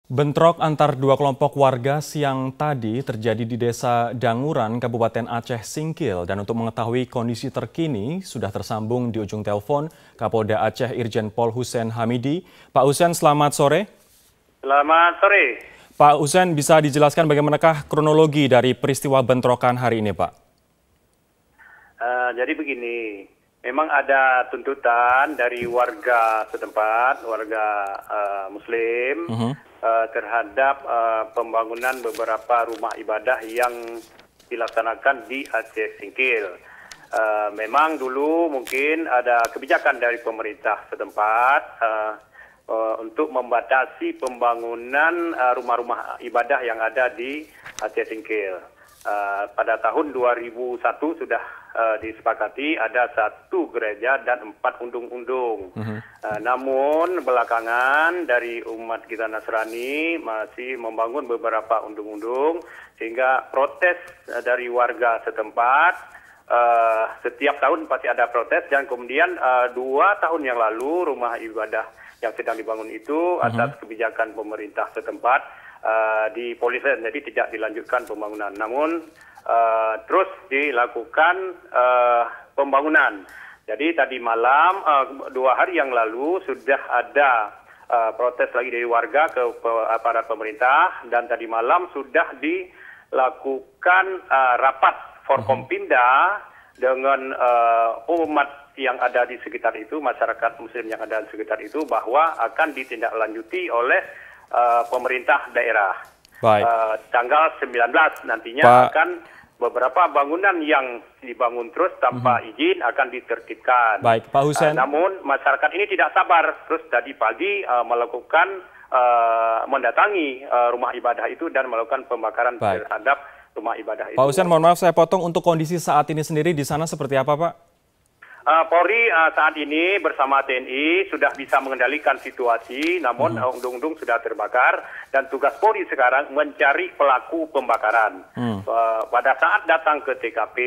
Bentrok antar dua kelompok warga siang tadi terjadi di Desa Danguran, Kabupaten Aceh Singkil. Dan untuk mengetahui kondisi terkini, sudah tersambung di ujung telepon Kapolda Aceh Irjen Pol Hussein Hamidi. Pak Hussein, selamat sore. Selamat sore. Pak Hussein, bisa dijelaskan bagaimanakah kronologi dari peristiwa bentrokan hari ini, Pak? Jadi begini, memang ada tuntutan dari warga setempat, warga Muslim, terhadap pembangunan beberapa rumah ibadah yang dilaksanakan di Aceh Singkil. Memang dulu mungkin ada kebijakan dari pemerintah setempat untuk membatasi pembangunan rumah-rumah ibadah yang ada di Aceh Singkil. Pada tahun 2001 sudah disepakati ada 1 gereja dan 4 undung-undung. Namun belakangan dari umat kita Nasrani masih membangun beberapa undung-undung sehingga protes dari warga setempat setiap tahun pasti ada protes, dan kemudian 2 tahun yang lalu rumah ibadah yang sedang dibangun itu atas kebijakan pemerintah setempat dipolisir, jadi tidak dilanjutkan pembangunan. Namun terus dilakukan pembangunan. Jadi tadi malam 2 hari yang lalu sudah ada protes lagi dari warga ke aparat pemerintah, dan tadi malam sudah dilakukan rapat Forkompimda dengan umat yang ada di sekitar itu, masyarakat Muslim yang ada di sekitar itu, bahwa akan ditindaklanjuti oleh pemerintah daerah. Tanggal 19 nantinya akan beberapa bangunan yang dibangun terus tanpa izin akan ditertibkan. Baik, Pak Hussein. Namun masyarakat ini tidak sabar, terus tadi pagi melakukan mendatangi rumah ibadah itu dan melakukan pembakaran terhadap rumah ibadah itu. Pak Hussein, mohon maaf saya potong, untuk kondisi saat ini sendiri di sana seperti apa, Pak? Polri saat ini bersama TNI sudah bisa mengendalikan situasi, namun undung-undung sudah terbakar, dan tugas Polri sekarang mencari pelaku pembakaran. Pada saat datang ke TKP,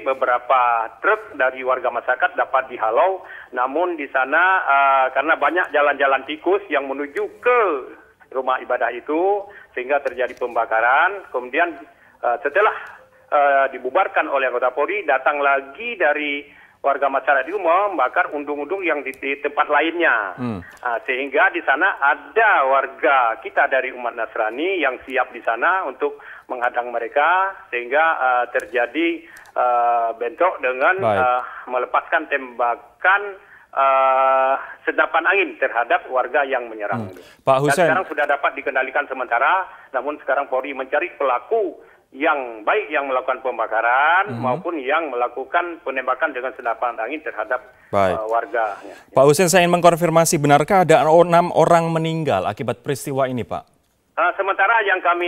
beberapa truk dari warga masyarakat dapat dihalau, namun di sana karena banyak jalan-jalan tikus yang menuju ke rumah ibadah itu, sehingga terjadi pembakaran. Kemudian setelah dibubarkan oleh anggota Polri, datang lagi dari warga masyarakat itu membakar undung-undung yang di tempat lainnya. Sehingga di sana ada warga kita dari umat Nasrani yang siap di sana untuk menghadang mereka, sehingga terjadi bentrok dengan melepaskan tembakan sedapan angin terhadap warga yang menyerang. Pak Hussein, dan sekarang sudah dapat dikendalikan sementara, namun sekarang Polri mencari pelaku yang baik yang melakukan pembakaran maupun yang melakukan penembakan dengan sedapan angin terhadap warga. Pak Hussein, saya ingin mengkonfirmasi, benarkah ada 6 orang meninggal akibat peristiwa ini, Pak? Sementara yang kami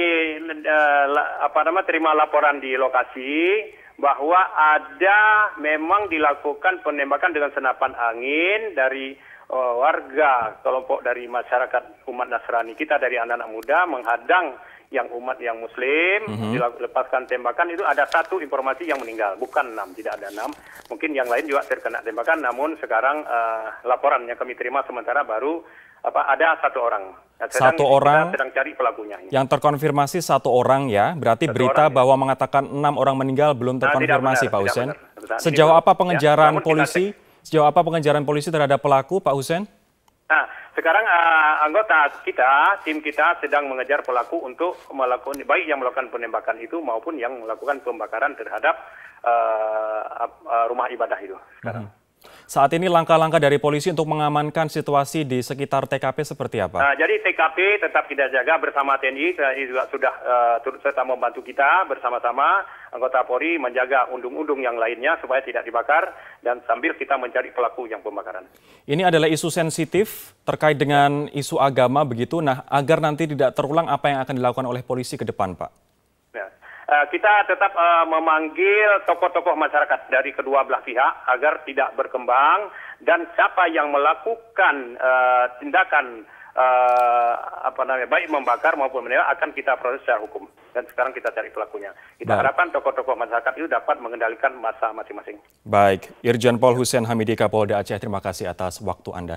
terima laporan di lokasi bahwa ada memang dilakukan penembakan dengan senapan angin dari warga kelompok dari masyarakat umat Nasrani kita, dari anak-anak muda menghadang yang umat yang Muslim, dilepaskan tembakan. Itu ada 1 informasi yang meninggal, bukan 6, tidak ada 6. Mungkin yang lain juga terkena tembakan, namun sekarang laporan yang kami terima sementara baru ada 1 orang. Kita sedang cari pelakunya. Yang terkonfirmasi 1 orang ya, berarti berita bahwa mengatakan 6 orang meninggal belum terkonfirmasi, Pak Hussein. Sejauh apa pengejaran polisi? Sejauh apa pengejaran polisi terhadap pelaku, Pak Hussein? Nah, sekarang anggota kita, tim kita sedang mengejar pelaku untuk melakukan, baik yang melakukan penembakan itu maupun yang melakukan pembakaran terhadap rumah ibadah itu sekarang. Saat ini langkah-langkah dari polisi untuk mengamankan situasi di sekitar TKP seperti apa? Jadi TKP tetap kita jaga bersama TNI, juga sudah turut serta membantu kita bersama-sama anggota Polri menjaga undung-undung yang lainnya supaya tidak dibakar, dan sambil kita mencari pelaku yang pembakaran. Ini adalah isu sensitif terkait dengan isu agama begitu. Nah, agar nanti tidak terulang, apa yang akan dilakukan oleh polisi ke depan, Pak? Kita tetap memanggil tokoh-tokoh masyarakat dari kedua belah pihak agar tidak berkembang, dan siapa yang melakukan tindakan baik membakar maupun menembak akan kita proses secara hukum, dan sekarang kita cari pelakunya. Kita harapkan tokoh-tokoh masyarakat itu dapat mengendalikan massa masing-masing. Baik, Irjen Pol Hussein Hamidi, Kapolda Aceh, terima kasih atas waktu Anda.